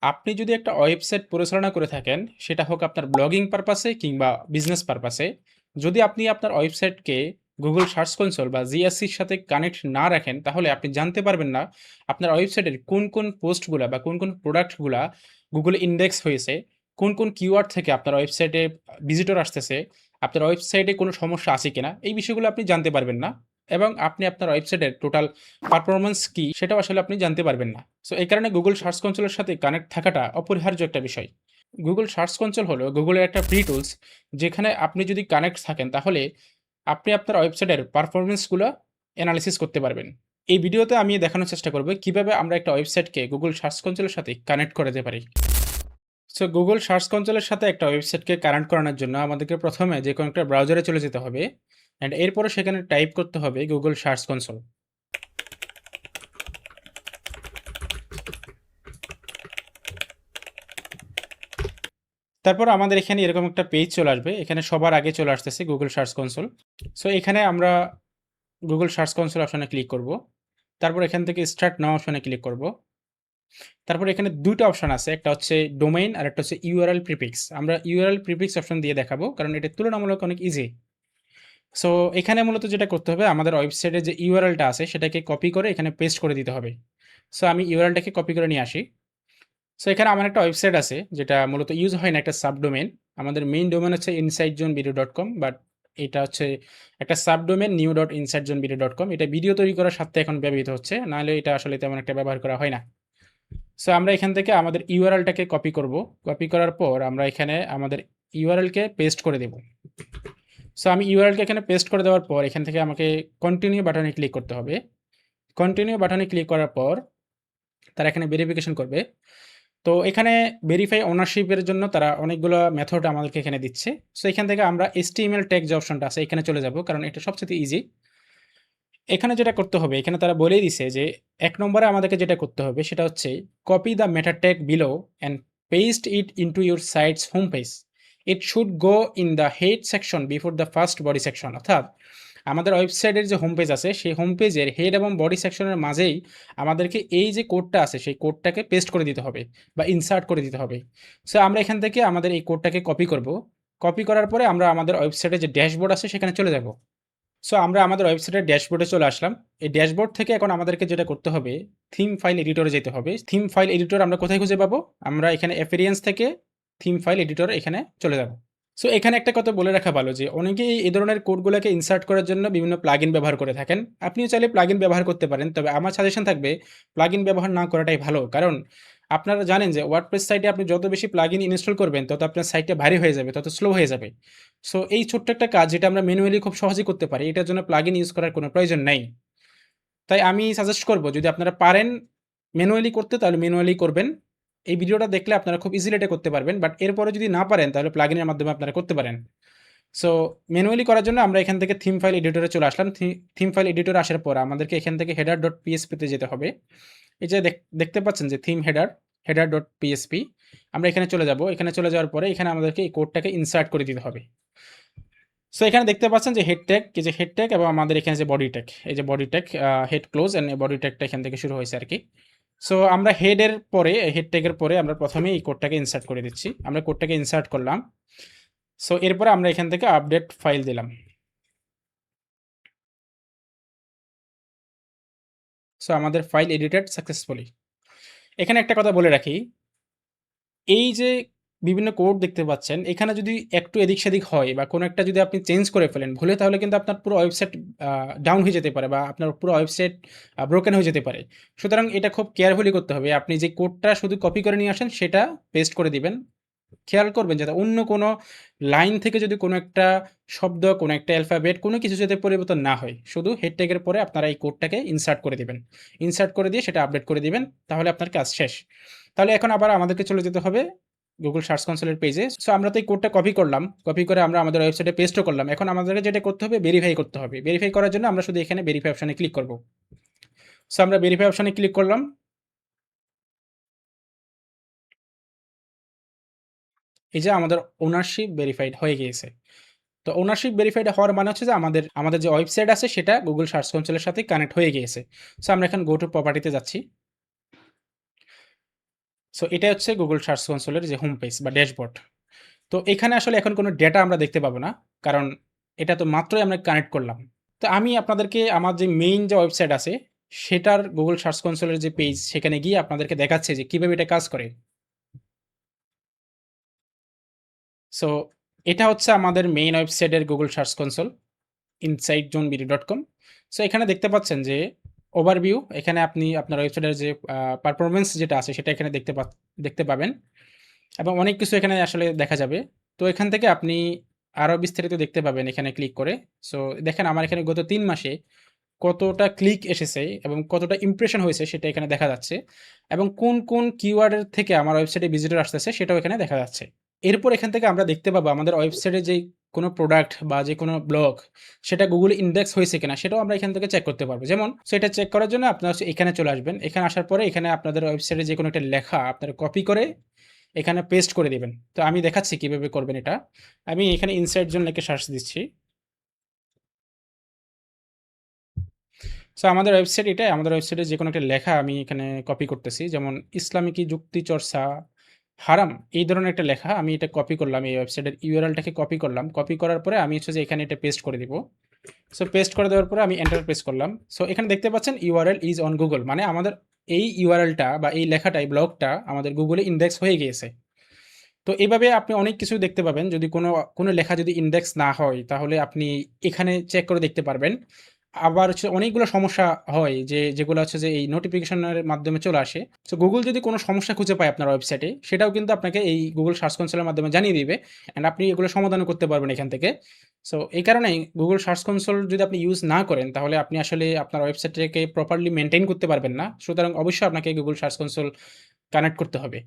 আপনি যদি একটা ওয়েবসাইট পরিচালনা করে থাকেন, সেটা হোক আপনার ব্লগিং পারপাসে কিংবা বিজনেস পারপাসে, যদি আপনি আপনার ওয়েবসাইটকে Google সার্চ কনসোল বা জিএসসির সাথে কানেক্ট না রাখেন, তাহলে আপনি জানতে পারবেন না আপনার ওয়েবসাইটের কোন পোস্টগুলা বা কোন প্রোডাক্টগুলা Google ইন্ডেক্স হয়েছে, কোন কিওয়ার্ড থেকে আপনার ওয়েবসাইটে ভিজিটর আসতেছে, আপনার ওয়েবসাইটে কোনো সমস্যা আছে কিনা, এই বিষয়গুলো আপনি জানতে পারবেন না এবং আপনি আপনার ওয়েবসাইটের টোটাল পারফরম্যান্স কি সেটাও আসলে আপনি জানতে পারবেন না। সো এই কারণে গুগল সার্চ কনসোলের সাথে কানেক্ট থাকাটা অপরিহার্য একটা বিষয়। গুগল সার্চ কনসোল হলো গুগলের একটা ফ্রি টুলস, যেখানে আপনি যদি কানেক্ট থাকেন তাহলে আপনি আপনার ওয়েবসাইটের পারফরম্যান্সগুলো অ্যানালিসিস করতে পারবেন। এই ভিডিওতে আমি দেখানোর চেষ্টা করব কিভাবে আমরা একটা ওয়েবসাইটকে গুগল সার্চ কনসোলের সাথে কানেক্ট করতে পারি। সো গুগল সার্চ কনসোলের সাথে একটা ওয়েবসাইটকে কানেক্ট করানোর জন্য আমাদেরকে প্রথমে যে কোনো একটা ব্রাউজারে চলে যেতে হবে অ্যান্ড এরপরে সেখানে টাইপ করতে হবে গুগল সার্চ কনসোল। তারপর আমাদের এখানে এরকম একটা পেজ চলে আসবে। এখানে সবার আগে চলে আসতেছে Google সার্চ কনসোল। সো এখানে আমরা Google সার্চ কনসোল অপশনে ক্লিক করব। তারপর এখান থেকে স্টার্ট নাও অপশনে ক্লিক করব। তারপর এখানে ২ টা অপশন আছে। একটা হচ্ছে ডোমেইন আর একটা হচ্ছে ইউআরএল প্রিফিক্স। আমরা ইউআরএল প্রিফিক্স অপশন দিয়ে দেখাবো কারণ এটা তুলনামূলক অনেক ইজি। সো এখানে মূলত যেটা করতে হবে আমাদের ওয়েবসাইটে যে ইউআরএলটা আছে সেটাকে কপি করে এখানে পেস্ট করে দিতে হবে। সো আমি ইউআরএলটাকে কপি করে নিয়ে আসি। সো এখানে আমার একটা ওয়েবসাইট আছে যেটা মূলত ইউজ হয় না, একটা সাবডোমেন। আমাদের মেইন ডোমেন হচ্ছে insidezone.video.com, বাট এটা হচ্ছে একটা সাবডোমেন new.insidezone.video.com। এটা ভিডিও তৈরি করার স্বার্থে এখন ব্যবহৃত হচ্ছে, নাহলে এটা আসলে তেমন একটা ব্যবহার করা হয় না। সো আমরা এখান থেকে আমাদের ইউআরএলটাকে কপি করব। কপি করার পর আমরা এখানে আমাদের ইউআরএলকে পেস্ট করে দেব। সো আমি ইউআরএলকে এখানে পেস্ট করে দেওয়ার পর এখান থেকে আমাকে কন্টিনিউ বাটনে ক্লিক করতে হবে। কন্টিনিউ বাটনে ক্লিক করার পর তারা এখানে ভেরিফিকেশন করবে। তো এখানে ভেরিফাই ওনারশিপের জন্য তারা অনেকগুলো মেথড আমাদেরকে এখানে দিচ্ছে। সো এখান থেকে আমরা HTML ট্যাগ যে অপশনটা আছে এখানে চলে যাব কারণ এটা সবচেয়ে ইজি। এখানে যেটা করতে হবে এখানে তারা বলেই দিছে যে ১ নম্বরে আমাদেরকে যেটা করতে হবে সেটা হচ্ছে copy the meta tag below and paste it into your site's home page. It should go in the head section before the first body section. অর্থাৎ আমাদের ওয়েবসাইটের যে হোম পেজ আছে সেই হোম পেজের হেড এবং বডি সেকশনের মাঝেই আমাদেরকে এই যে কোডটা আছে সেই কোডটাকে পেস্ট করে দিতে হবে বা ইনসার্ট করে দিতে হবে। সো আমরা এখান থেকে আমাদের এই কোডটাকে কপি করব। কপি করার পরে আমরা আমাদের ওয়েবসাইটে যে ড্যাশবোর্ড আছে সেখানে চলে যাব। সো আমরা আমাদের ওয়েবসাইটের ড্যাশবোর্ডে চলে আসলাম। এই ড্যাশবোর্ড থেকে এখন আমাদেরকে যেটা করতে হবে থিম ফাইল এডিটরে যেতে হবে। থিম ফাইল এডিটর আমরা কোথায় খুঁজে পাবো? আমরা এখানে অ্যাপিরিয়েন্স থেকে থিম ফাইল এডিটর এখানে চলে যাব। সো এখানে একটা কথা বলে রাখা ভালো যে অনেকেই এই ধরনের কোডগুলোকে ইনসার্ট করার জন্য বিভিন্ন প্লাগইন ব্যবহার করে থাকেন। আপনিও চাইলে প্লাগইন ব্যবহার করতে পারেন। তবে আমার সাজেশন থাকবে প্লাগইন ব্যবহার না করাটাই ভালো। কারণ আপনারা জানেন যে ওয়ার্ডপ্রেস সাইটে আপনি যত বেশি প্লাগইন ইনস্টল করবেন তত আপনার সাইটটা ভারী হয়ে যাবে, তত স্লো হয়ে যাবে। সো এই ছোট্ট একটা কাজ যেটা আমরা ম্যানুয়ালি খুব সহজেই করতে পারি, এটার জন্য প্লাগইন ইউজ করার কোনো প্রয়োজন নাই। তাই আমি সাজেস্ট করব যদি আপনারা পারেন ম্যানুয়ালি করতে তাহলে ম্যানুয়ালি করবেন। এই ভিডিওটা দেখলে আপনারা খুব ইজিলি এটা করতে পারবেন। বাট এরপরে যদি না পারেন তাহলে প্লাগইনের মাধ্যমে আপনারা করতে পারেন। সো ম্যানুয়ালি করার জন্য আমরা এখান থেকে থিম ফাইল এডিটরে চলে আসলাম। থিম ফাইল এডিটরে আসার পর আমাদেরকে এখান থেকে header.php তে যেতে হবে। এই যে দেখতে পাচ্ছেন যে থিম header.php, আমরা এখানে চলে যাব। এখানে চলে যাওয়ার পরে এখানে আমাদেরকে এই কোডটাকে ইনসার্ট করে দিতে হবে। সো এখানে দেখতে পাচ্ছেন যে হেড ট্যাগ, এই যে হেড ট্যাগ এবং আমাদের এখানে যে বডি ট্যাগ, এই যে body tag head close end body ট্যাগটা এখান থেকে শুরু হয়েছে আরকি। সো আমরা হেডের পরে হেড ট্যাগের পরে আমরা প্রথমেই এই কোডটাকে ইনসার্ট করে দিচ্ছি। আমরা কোডটাকে ইনসার্ট করলাম। সো এরপরে আমরা এখান থেকে আপডেট ফাইল দিলাম। সো আমাদের ফাইল এডিটেড সাকসেসফুলি। এখানে একটা কথা বলে রাখি, এই যে বিভিন্ন কোড দেখতে পাচ্ছেন, এখানে যদি একটু এদিক-সেদিক হয় বা কোনো একটা যদি আপনি চেঞ্জ করে ফেলেন ভুলে, তাহলে কিন্তু আপনার পুরো ওয়েবসাইট ডাউন হয়ে যেতে পারে বা আপনার পুরো ওয়েবসাইট ব্রোকেন হয়ে যেতে পারে। সুতরাং এটা খুব কেয়ারফুলি করতে হবে। আপনি যে কোডটা শুধু কপি করে নিয়ে আসেন সেটা পেস্ট করে দিবেন। খেয়াল করবেন যাতে অন্য কোনো লাইন থেকে যদি কোনো একটা শব্দ, কোনো একটা অ্যালফাবেট, কোনো কিছু যাতে পরিবর্তন না হয়। শুধু হেড ট্যাগের পরে আপনারা এই কোডটাকে ইনসার্ট করে দিবেন। ইনসার্ট করে দিয়ে সেটা আপডেট করে দিবেন। তাহলে আপনার কাজ শেষ। তাহলে এখন আবার আমাদেরকে চলে যেতে হবে Google সার্চ কনসোলের পেজে। সো আমরা তো এই কোডটা কপি করলাম। কপি করে আমরা আমাদের ওয়েবসাইটে পেস্টও করলাম। এখন আমাদেরকে যেটা করতে হবে ভেরিফাই করতে হবে। ভেরিফাই করার জন্য আমরা শুধু এখানে ভেরিফাই অপশনে ক্লিক করব। সো আমরা ভেরিফাই অপশনে ক্লিক করলাম। এই যে আমাদের ওনারশিপ ভেরিফাইড হয়ে গিয়েছে। তো ওনারশিপ ভেরিফাইড হওয়ার মানে হচ্ছে যে আমাদের যে ওয়েবসাইট আছে সেটা Google সার্চ কনসোলের সাথে কানেক্ট হয়ে গিয়েছে। সো আমরা এখন গো টু প্রপার্টিতে যাচ্ছি। সো এটা হচ্ছে Google সার্চ কনসোলের যে হোম পেজ বা ড্যাশবোর্ড। তো এখানে আসলে এখন কোনো ডেটা আমরা দেখতে পাবো না। কারণ এটা তো মাত্রই আমরা কানেক্ট করলাম। তো আমি আপনাদেরকে আমার যে মেইন যে ওয়েবসাইট আছে, সেটার Google সার্চ কনসোলের যে পেজ, সেখানে গিয়ে আপনাদেরকে দেখাচ্ছে যে কিভাবে এটা কাজ করে। সো এটা হচ্ছে আমাদের মেইন ওয়েবসাইটের Google search console insightzoneBD.com। So এখানে দেখতে পাচ্ছেন যে ওভারভিউ, এখানে আপনি আপনার ওয়েবসাইটের যে পারফরম্যান্স যেটা আছে সেটা এখানে দেখতে পাবেন এবং অনেক কিছু এখানে আসলে দেখা যাবে। তো এখান থেকে আপনি আরো বিস্তারিত দেখতে পাবেন এখানে ক্লিক করে। সো দেখেন আমার এখানে গত ৩ মাসে কতটা ক্লিক এসেছে এবং কতটা ইমপ্রেশন হয়েছে সেটা এখানে দেখা যাচ্ছে এবং কোন কিওয়ার্ডের থেকে আমার ওয়েবসাইটে ভিজিটর আসতেছে সেটাও এখানে দেখা যাচ্ছে। এরপর এখান থেকে আমরা দেখতে পাবো আমাদের ওয়েবসাইটে যে কোনো প্রোডাক্ট বা যে কোনো ব্লগ সেটা গুগলে ইনডেক্স হয়েছে কিনা সেটাও আমরা এখান থেকে চেক করতে পারবো। যেমন সেটা চেক করার জন্য আপনারা হচ্ছে এখানে চলে আসবেন। এখানে আসার পরে এখানে আপনাদের ওয়েবসাইটে যে কোনো একটা লেখা আপনারা কপি করে এখানে পেস্ট করে দিবেন। তো আমি দেখাচ্ছি কিভাবে করবেন এটা। আমি এখানে ইনসাইট জোন লিখে সার্চ দিচ্ছি। সো আমাদের ওয়েবসাইট এটাই। আমাদের ওয়েবসাইটে যেকোনো একটা লেখা আমি এখানে কপি করতেছি। যেমন ইসলামিকি যুক্তিচর্চা হারাম, এই ধরনের একটা লেখা আমি এটা কপি করলাম। এই ওয়েবসাইটের ইউআরএলটাকে কপি করলাম। কপি করার পরে আমি হচ্ছে যে এখানে এটা পেস্ট করে দিব। সো পেস্ট করে দেওয়ার পরে আমি এন্টার প্রেস করলাম। সো এখানে দেখতে পাচ্ছেন ইউআরএল ইজ অন গুগল, মানে আমাদের এই ইউআরএলটা বা এই লেখাটা, এই ব্লগটা আমাদের গুগলে ইনডেক্স হয়ে গিয়েছে। তো এভাবে আপনি অনেক কিছু দেখতে পাবেন। যদি কোনো লেখা যদি ইনডেক্স না হয়, তাহলে আপনি এখানে চেক করে দেখতে পারবেন। আবার হচ্ছে অনেকগুলো সমস্যা হয় যেগুলো হচ্ছে যে এই নোটিফিকেশনের মাধ্যমে চলে আসে। সো Google যদি কোনো সমস্যা খুঁজে পায় আপনার ওয়েবসাইটে, সেটাও কিন্তু আপনাকে এই Google সার্চ কনসোলের মাধ্যমে জানিয়ে দিবে। অ্যান্ড আপনি এগুলো সমাধানও করতে পারবেন এখান থেকে। সো এই কারণেই Google সার্চ কনসোল যদি আপনি ইউজ না করেন, তাহলে আপনি আসলে আপনার ওয়েবসাইটটাকে প্রপারলি মেইনটেইন করতে পারবেন না। সুতরাং অবশ্যই আপনাকে Google সার্চ কনসোল কানেক্ট করতে হবে।